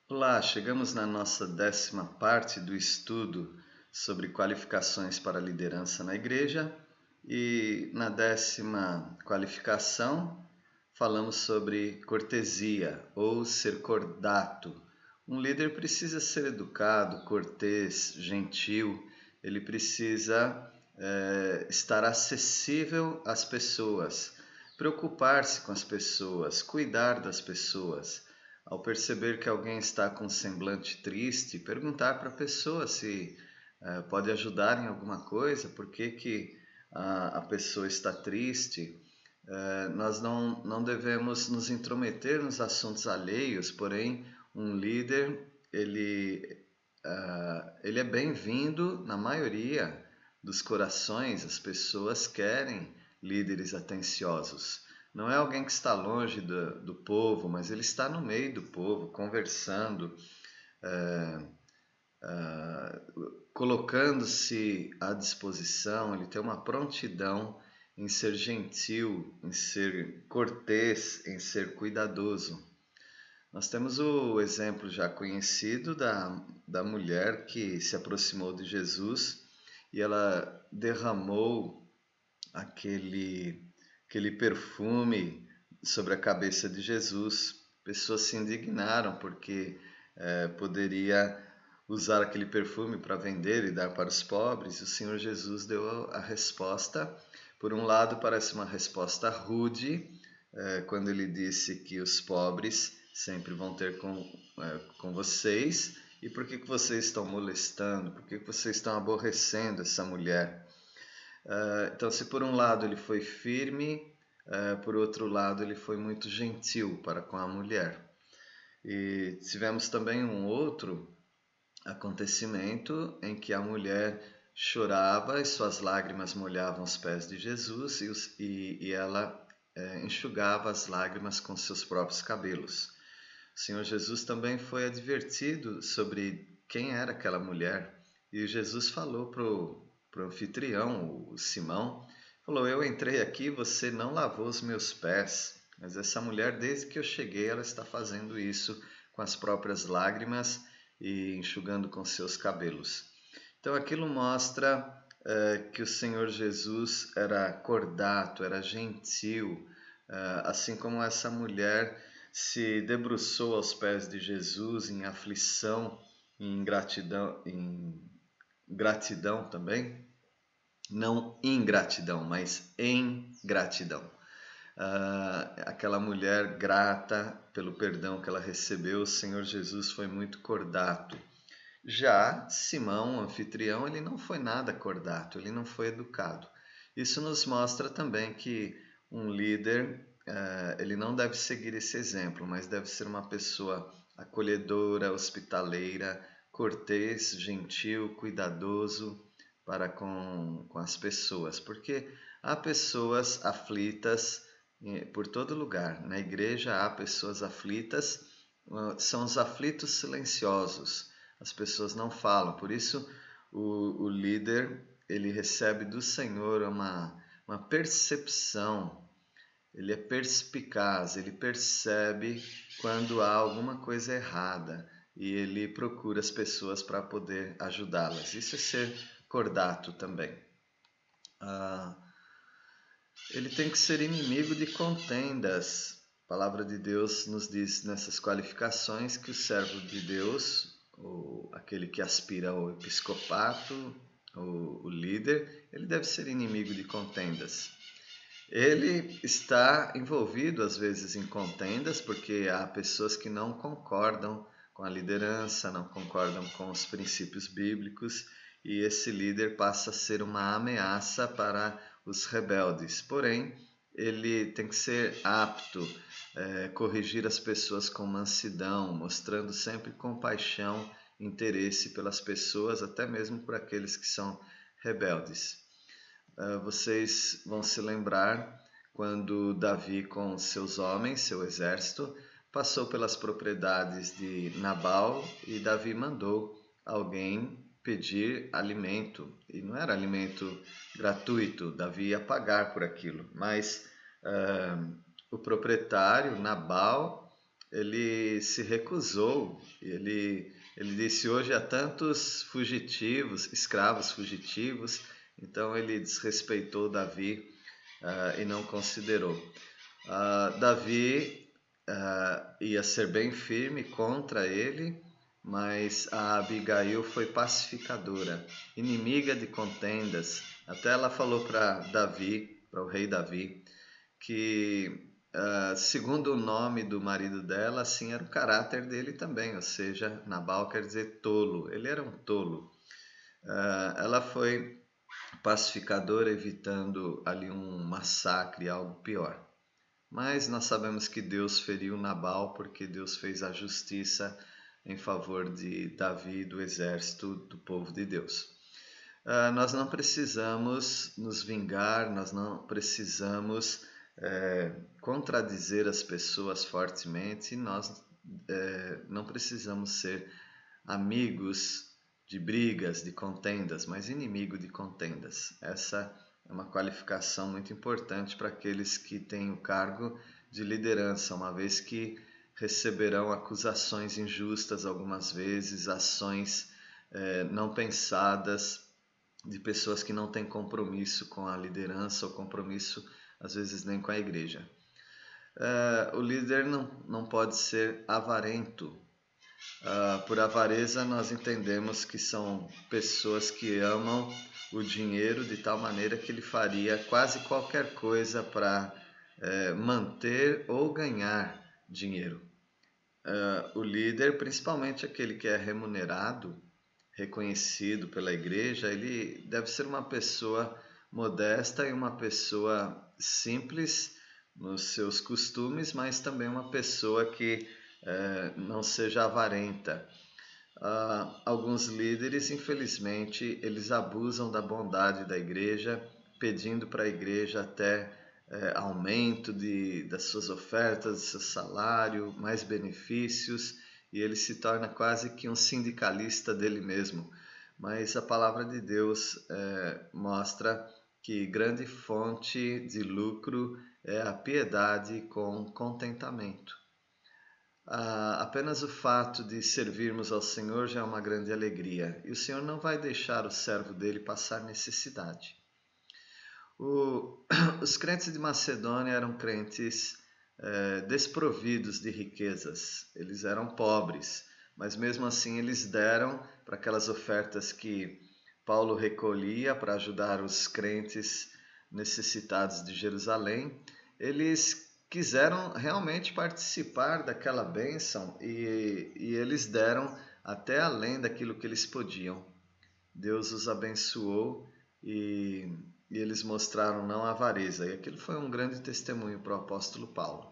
Olá, chegamos na nossa 10ª parte do estudo sobre qualificações para a liderança na igreja e na 10ª qualificação falamos sobre cortesia ou ser cordato. Um líder precisa ser educado, cortês, gentil, ele precisa estar acessível às pessoas, preocupar-se com as pessoas, cuidar das pessoas. Ao perceber que alguém está com um semblante triste, perguntar para a pessoa se pode ajudar em alguma coisa, por que a pessoa está triste. Nós não devemos nos intrometer nos assuntos alheios, porém, um líder, ele é bem-vindo na maioria dos corações. As pessoas querem líderes atenciosos. Não é alguém que está longe do povo, mas ele está no meio do povo, conversando, colocando-se à disposição. Ele tem uma prontidão em ser gentil, em ser cortês, em ser cuidadoso. Nós temos o exemplo já conhecido da mulher que se aproximou de Jesus e ela derramou aquele perfume sobre a cabeça de Jesus. Pessoas se indignaram porque poderia usar aquele perfume para vender e dar para os pobres. O Senhor Jesus deu a resposta. Por um lado, parece uma resposta rude, quando ele disse que os pobres sempre vão ter com vocês. E por que vocês estão molestando? Por que vocês estão aborrecendo essa mulher? Então, se por um lado ele foi firme, por outro lado ele foi muito gentil para com a mulher. E tivemos também um outro acontecimento em que a mulher chorava e suas lágrimas molhavam os pés de Jesus e ela enxugava as lágrimas com seus próprios cabelos. O Senhor Jesus também foi advertido sobre quem era aquela mulher e Jesus falou para o anfitrião, o Simão, falou: eu entrei aqui, você não lavou os meus pés, mas essa mulher, desde que eu cheguei, ela está fazendo isso com as próprias lágrimas e enxugando com seus cabelos. Então aquilo mostra que o Senhor Jesus era cordato, era gentil, assim como essa mulher se debruçou aos pés de Jesus em aflição, em gratidão também, não ingratidão, mas em gratidão. Aquela mulher grata pelo perdão que ela recebeu, o Senhor Jesus foi muito cordato. Já Simão, o anfitrião, ele não foi nada cordato, ele não foi educado. Isso nos mostra também que um líder, ele não deve seguir esse exemplo, mas deve ser uma pessoa acolhedora, hospitaleira, cortês, gentil, cuidadoso para com as pessoas, porque há pessoas aflitas por todo lugar. Na igreja há pessoas aflitas, são os aflitos silenciosos. As pessoas não falam, por isso o líder, ele recebe do Senhor uma percepção, ele é perspicaz, ele percebe quando há alguma coisa errada e ele procura as pessoas para poder ajudá-las. Isso é ser cordato também. Ele tem que ser inimigo de contendas. A palavra de Deus nos diz nessas qualificações que o servo de Deus, ou aquele que aspira ao episcopato, o líder, ele deve ser inimigo de contendas. Ele está envolvido às vezes em contendas porque há pessoas que não concordam com a liderança, não concordam com os princípios bíblicos e esse líder passa a ser uma ameaça para os rebeldes. Porém, ele tem que ser apto, corrigir as pessoas com mansidão, mostrando sempre compaixão, interesse pelas pessoas, até mesmo por aqueles que são rebeldes. Vocês vão se lembrar quando Davi com seus homens, seu exército, passou pelas propriedades de Nabal e Davi mandou alguém pedir alimento. E não era alimento gratuito, Davi ia pagar por aquilo. Mas o proprietário, Nabal, ele se recusou, ele disse: hoje há tantos fugitivos, escravos fugitivos, então ele desrespeitou Davi e não considerou. Davi ia ser bem firme contra ele, mas a Abigail foi pacificadora, inimiga de contendas. Até ela falou para Davi, para o rei Davi, que segundo o nome do marido dela, assim era o caráter dele também, ou seja, Nabal quer dizer tolo, ele era um tolo. Ela foi pacificadora, evitando ali um massacre, algo pior. Mas nós sabemos que Deus feriu Nabal porque Deus fez a justiça em favor de Davi e do exército do povo de Deus. Nós não precisamos nos vingar, nós não precisamos contradizer as pessoas fortemente, nós não precisamos ser amigos de brigas, de contendas, mas inimigo de contendas. Essa é uma qualificação muito importante para aqueles que têm o cargo de liderança, uma vez que receberão acusações injustas algumas vezes, ações não pensadas de pessoas que não têm compromisso com a liderança ou compromisso às vezes nem com a igreja. O líder não pode ser avarento. Por avareza nós entendemos que são pessoas que amam o dinheiro de tal maneira que ele faria quase qualquer coisa para manter ou ganhar dinheiro. O líder, principalmente aquele que é remunerado, reconhecido pela igreja, ele deve ser uma pessoa modesta e uma pessoa simples nos seus costumes, mas também uma pessoa que não seja avarenta. Alguns líderes, infelizmente, eles abusam da bondade da igreja, pedindo para a igreja até aumento das suas ofertas, do seu salário, mais benefícios, e ele se torna quase que um sindicalista dele mesmo. Mas a palavra de Deus mostra que grande fonte de lucro é a piedade com contentamento. Apenas o fato de servirmos ao Senhor já é uma grande alegria, e o Senhor não vai deixar o servo dele passar necessidade. Os crentes de Macedônia eram crentes desprovidos de riquezas, eles eram pobres, mas mesmo assim eles deram para aquelas ofertas que Paulo recolhia para ajudar os crentes necessitados de Jerusalém. Eles quiseram realmente participar daquela bênção e eles deram até além daquilo que eles podiam. Deus os abençoou e eles mostraram não avareza, e aquilo foi um grande testemunho para o apóstolo Paulo.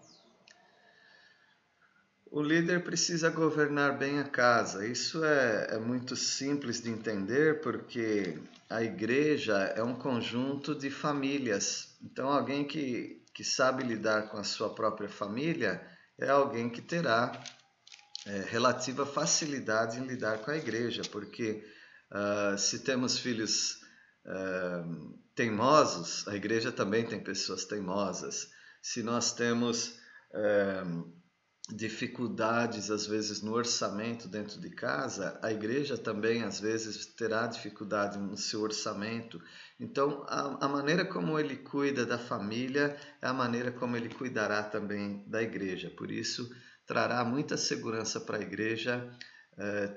O líder precisa governar bem a casa. Isso é muito simples de entender, porque a igreja é um conjunto de famílias. Então, alguém que sabe lidar com a sua própria família é alguém que terá relativa facilidade em lidar com a igreja, porque se temos filhos teimosos, a igreja também tem pessoas teimosas. Se nós temos dificuldades às vezes no orçamento dentro de casa, a igreja também às vezes terá dificuldade no seu orçamento. Então a maneira como ele cuida da família é a maneira como ele cuidará também da igreja. Por isso trará muita segurança para a igreja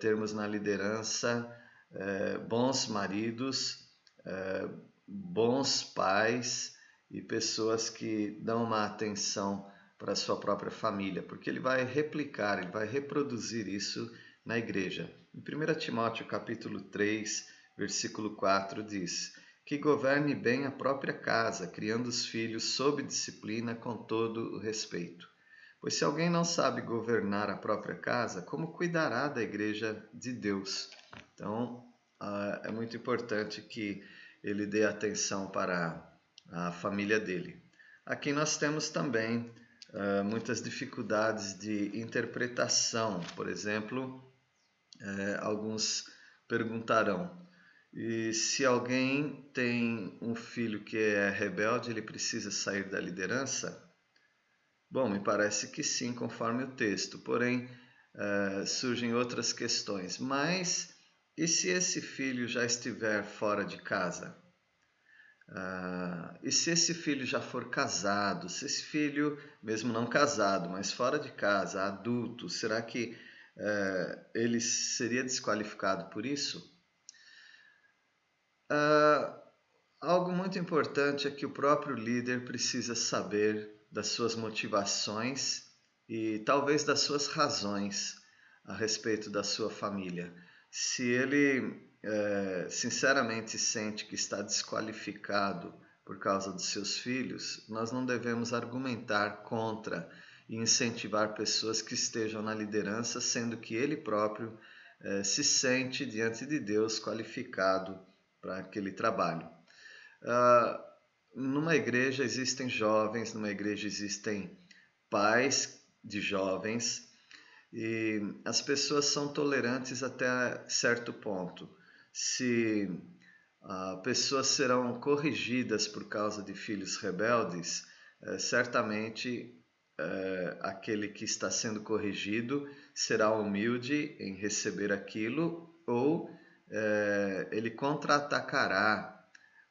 termos na liderança bons maridos, bons pais e pessoas que dão uma atenção para a sua própria família, porque ele vai replicar, ele vai reproduzir isso na igreja. Em 1 Timóteo capítulo 3, versículo 4 diz: que governe bem a própria casa, criando os filhos sob disciplina com todo o respeito. Pois se alguém não sabe governar a própria casa, como cuidará da igreja de Deus? Então, é muito importante que ele dê atenção para a família dele. Aqui nós temos também muitas dificuldades de interpretação. Por exemplo, alguns perguntarão: e se alguém tem um filho que é rebelde, ele precisa sair da liderança? Bom, me parece que sim, conforme o texto, porém surgem outras questões. Mas e se esse filho já estiver fora de casa? E se esse filho já for casado? Se esse filho, mesmo não casado, mas fora de casa, adulto, será que ele seria desqualificado por isso? Ah, Algo muito importante é que o próprio líder precisa saber das suas motivações e talvez das suas razões a respeito da sua família. Se ele sinceramente sente que está desqualificado por causa dos seus filhos, nós não devemos argumentar contra e incentivar pessoas que estejam na liderança, sendo que ele próprio se sente diante de Deus qualificado para aquele trabalho. Ah, Numa igreja existem jovens, numa igreja existem pais de jovens e as pessoas são tolerantes até certo ponto. Se pessoas serão corrigidas por causa de filhos rebeldes, certamente aquele que está sendo corrigido será humilde em receber aquilo ou ele contra-atacará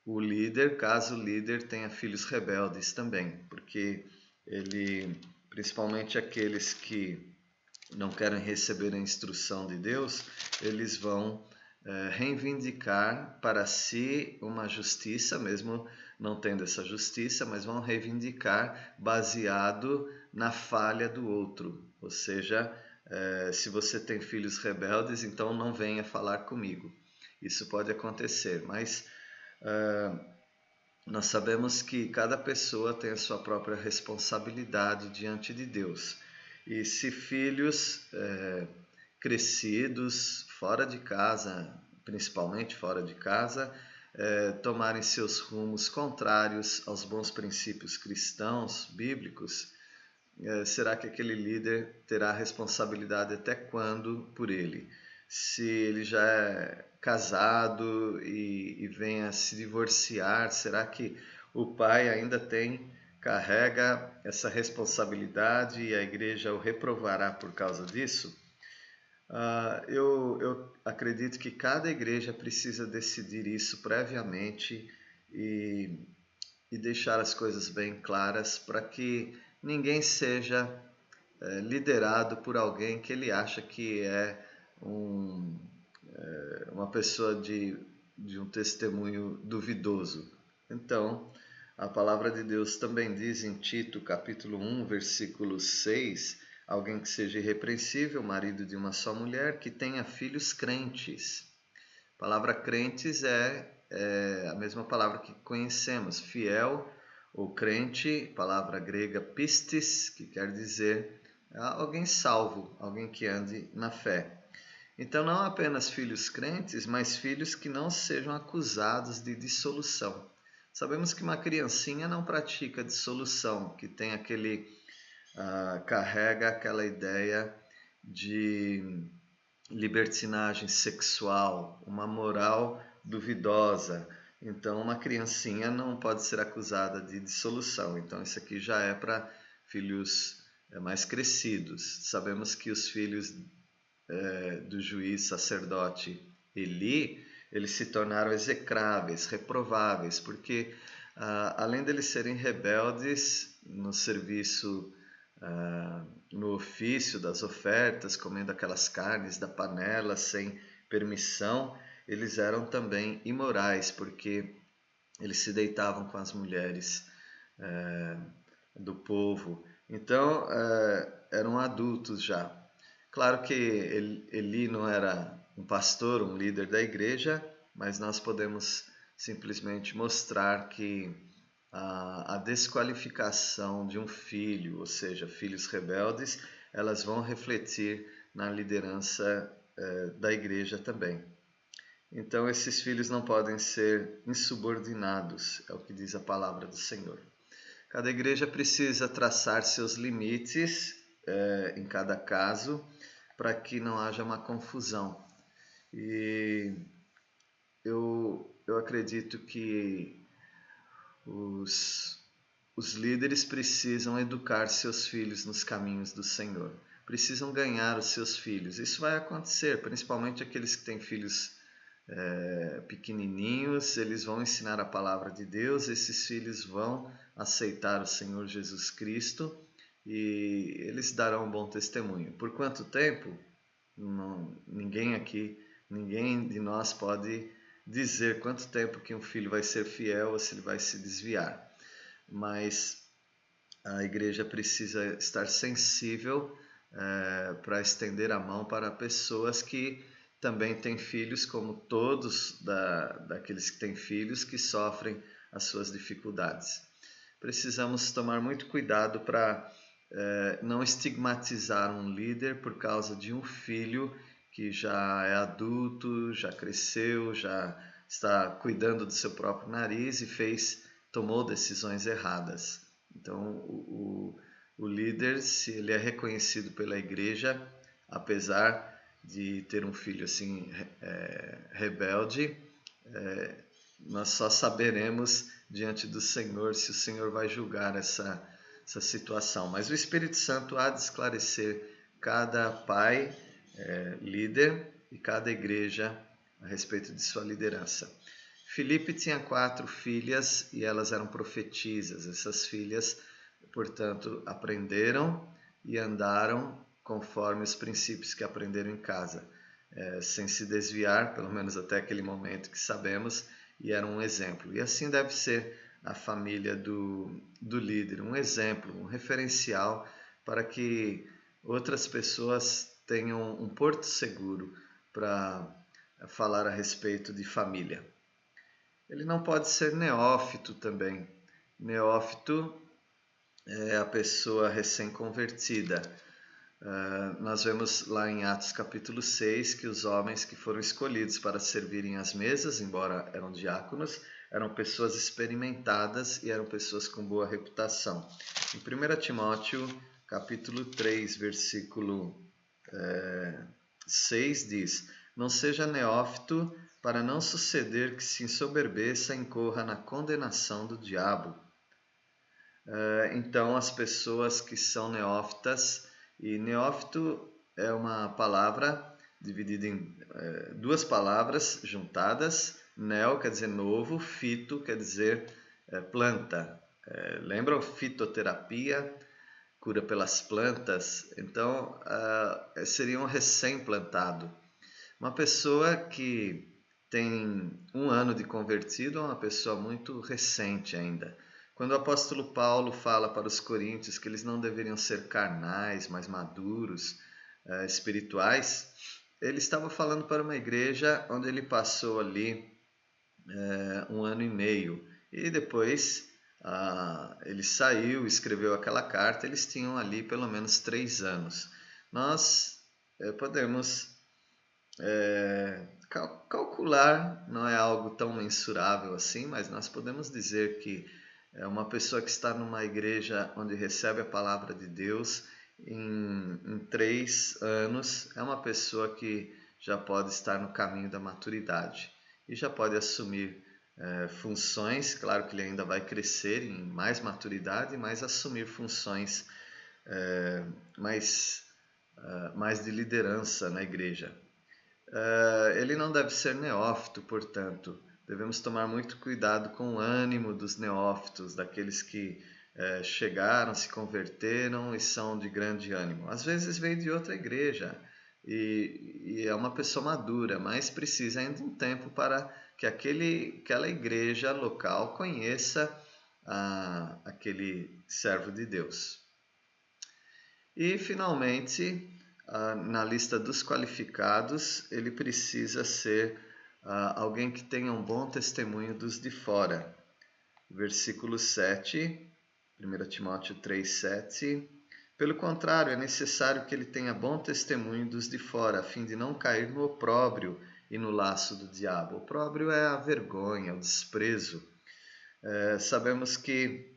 o líder, caso o líder tenha filhos rebeldes também, porque ele, principalmente aqueles que não querem receber a instrução de Deus, eles vão reivindicar para si uma justiça, mesmo não tendo essa justiça, mas vão reivindicar baseado na falha do outro. Ou seja, se você tem filhos rebeldes, então não venha falar comigo. Isso pode acontecer, mas nós sabemos que cada pessoa tem a sua própria responsabilidade diante de Deus. E se filhos crescidos, fora de casa, principalmente fora de casa, tomarem seus rumos contrários aos bons princípios cristãos, bíblicos, será que aquele líder terá responsabilidade até quando por ele? Se ele já é casado e venha se divorciar, será que o pai ainda carrega essa responsabilidade e a igreja o reprovará por causa disso? Eu acredito que cada igreja precisa decidir isso previamente e, e deixar as coisas bem claras para que ninguém seja liderado por alguém que ele acha que é um, uma pessoa de um testemunho duvidoso. Então, a palavra de Deus também diz em Tito, capítulo 1, versículo 6, alguém que seja irrepreensível, marido de uma só mulher, que tenha filhos crentes. A palavra crentes é a mesma palavra que conhecemos, fiel ou crente, palavra grega pistis, que quer dizer alguém salvo, alguém que ande na fé. Então, não apenas filhos crentes, mas filhos que não sejam acusados de dissolução. Sabemos que uma criancinha não pratica dissolução, que tem carrega aquela ideia de libertinagem sexual, uma moral duvidosa. Então, uma criancinha não pode ser acusada de dissolução. Então, isso aqui já é para filhos mais crescidos. Sabemos que os filhos do juiz sacerdote Eli, eles se tornaram execráveis, reprováveis, porque além deles serem rebeldes no serviço, no ofício das ofertas, comendo aquelas carnes da panela sem permissão, eles eram também imorais, porque eles se deitavam com as mulheres do povo. Então, eram adultos já. Claro que Eli não era um pastor, um líder da igreja, mas nós podemos simplesmente mostrar que a desqualificação de um filho, ou seja, filhos rebeldes, elas vão refletir na liderança da igreja também. Então, esses filhos não podem ser insubordinados, é o que diz a palavra do Senhor. Cada igreja precisa traçar seus limites em cada caso, para que não haja uma confusão. E eu acredito que os os líderes precisam educar seus filhos nos caminhos do Senhor. Precisam ganhar os seus filhos. Isso vai acontecer, principalmente aqueles que têm filhos pequenininhos. Eles vão ensinar a palavra de Deus, esses filhos vão aceitar o Senhor Jesus Cristo e eles darão um bom testemunho. Por quanto tempo? Ninguém de nós pode dizer quanto tempo que um filho vai ser fiel ou se ele vai se desviar. Mas a igreja precisa estar sensível para estender a mão para pessoas que também têm filhos, como todos daqueles que têm filhos, que sofrem as suas dificuldades. Precisamos tomar muito cuidado para não estigmatizar um líder por causa de um filho que já é adulto, já cresceu, já está cuidando do seu próprio nariz e tomou decisões erradas. Então, o líder, se ele é reconhecido pela igreja, apesar de ter um filho assim rebelde, nós só saberemos diante do Senhor se o Senhor vai julgar essa situação. Mas o Espírito Santo há de esclarecer cada pai líder e cada igreja a respeito de sua liderança. Filipe tinha 4 filhas e elas eram profetisas. Essas filhas, portanto, aprenderam e andaram conforme os princípios que aprenderam em casa, sem se desviar, pelo menos até aquele momento que sabemos, e eram um exemplo. E assim deve ser a família do líder, um exemplo, um referencial para que outras pessoas tenham um porto seguro para falar a respeito de família. Ele não pode ser neófito também. Neófito é a pessoa recém-convertida. Nós vemos lá em Atos capítulo 6 que os homens que foram escolhidos para servirem às mesas, embora eram diáconos, eram pessoas experimentadas e eram pessoas com boa reputação. Em 1 Timóteo capítulo 3, versículo 6 diz: não seja neófito, para não suceder que se ensoberbeça e incorra na condenação do diabo. Então, as pessoas que são neófitas, e neófito é uma palavra dividida em 2 palavras juntadas. Neo quer dizer novo, fito quer dizer planta. Lembram fitoterapia? Cura pelas plantas. Então, seria um recém-plantado. Uma pessoa que tem 1 ano de convertido é uma pessoa muito recente ainda. Quando o apóstolo Paulo fala para os coríntios que eles não deveriam ser carnais, mas maduros, espirituais, ele estava falando para uma igreja onde ele passou ali 1 ano e meio. E depois ele saiu, escreveu aquela carta, eles tinham ali pelo menos 3 anos. Nós podemos calcular, não é algo tão mensurável assim, mas nós podemos dizer que uma pessoa que está numa igreja onde recebe a palavra de Deus em 3 anos é uma pessoa que já pode estar no caminho da maturidade e já pode assumir funções. Claro que ele ainda vai crescer em mais maturidade, mas assumir funções mais de liderança na igreja. Ele não deve ser neófito, portanto, devemos tomar muito cuidado com o ânimo dos neófitos, daqueles que chegaram, se converteram e são de grande ânimo. Às vezes vem de outra igreja e é uma pessoa madura, mas precisa ainda de um tempo para que aquela igreja local conheça aquele servo de Deus. E, finalmente, na lista dos qualificados, ele precisa ser alguém que tenha um bom testemunho dos de fora. Versículo 7, 1 Timóteo 3, 7. Pelo contrário, é necessário que ele tenha bom testemunho dos de fora, a fim de não cair no opróbrio e no laço do diabo. O opróbrio é a vergonha, o desprezo. Sabemos que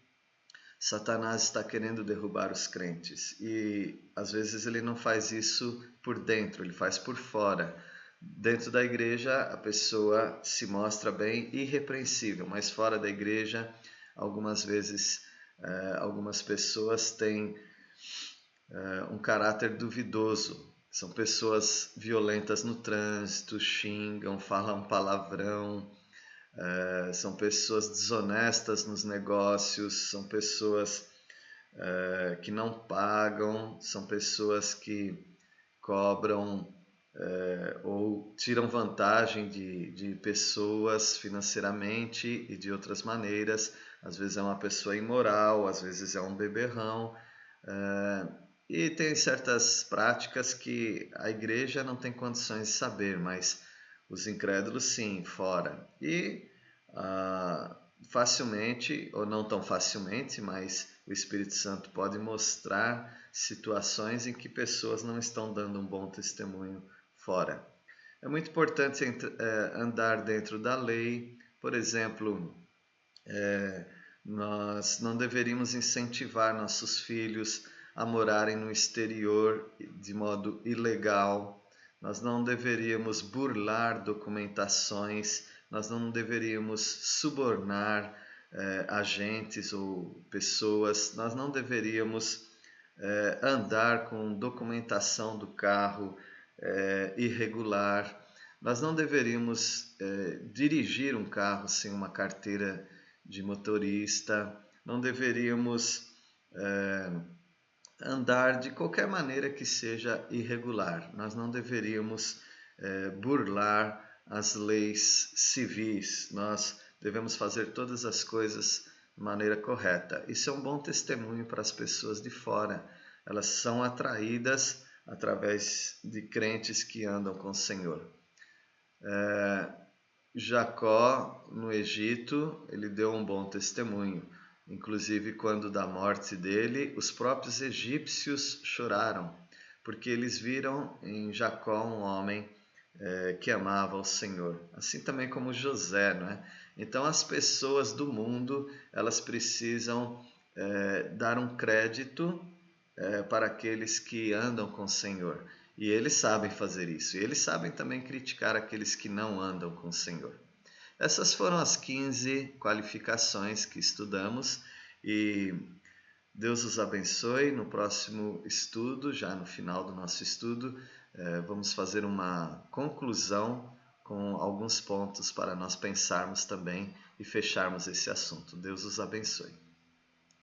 Satanás está querendo derrubar os crentes e às vezes ele não faz isso por dentro, ele faz por fora. Dentro da igreja a pessoa se mostra bem irrepreensível, mas fora da igreja algumas vezes Algumas pessoas têm um caráter duvidoso. São pessoas violentas no trânsito, xingam, falam palavrão, são pessoas desonestas nos negócios, são pessoas que não pagam, são pessoas que cobram ou tiram vantagem de pessoas financeiramente e de outras maneiras. Às vezes é uma pessoa imoral, às vezes é um beberrão. E tem certas práticas que a igreja não tem condições de saber, mas os incrédulos sim, fora. E facilmente, ou não tão facilmente, mas o Espírito Santo pode mostrar situações em que pessoas não estão dando um bom testemunho fora. É muito importante andar dentro da lei. Por exemplo, nós não deveríamos incentivar nossos filhos a morarem no exterior de modo ilegal. Nós não deveríamos burlar documentações, nós não deveríamos subornar agentes ou pessoas, nós não deveríamos andar com documentação do carro irregular, nós não deveríamos dirigir um carro sem uma carteira de motorista, não deveríamos andar de qualquer maneira que seja irregular, nós não deveríamos burlar as leis civis, nós devemos fazer todas as coisas de maneira correta. Isso é um bom testemunho para as pessoas de fora, elas são atraídas através de crentes que andam com o Senhor. Jacó, no Egito, ele deu um bom testemunho. Inclusive, quando da morte dele, os próprios egípcios choraram, porque eles viram em Jacó um homem que amava o Senhor. Assim também como José, não é? Então, as pessoas do mundo, elas precisam dar um crédito para aqueles que andam com o Senhor. E eles sabem fazer isso. E eles sabem também criticar aqueles que não andam com o Senhor. Essas foram as 15 qualificações que estudamos e Deus os abençoe. No próximo estudo, já no final do nosso estudo, vamos fazer uma conclusão com alguns pontos para nós pensarmos também e fecharmos esse assunto. Deus os abençoe.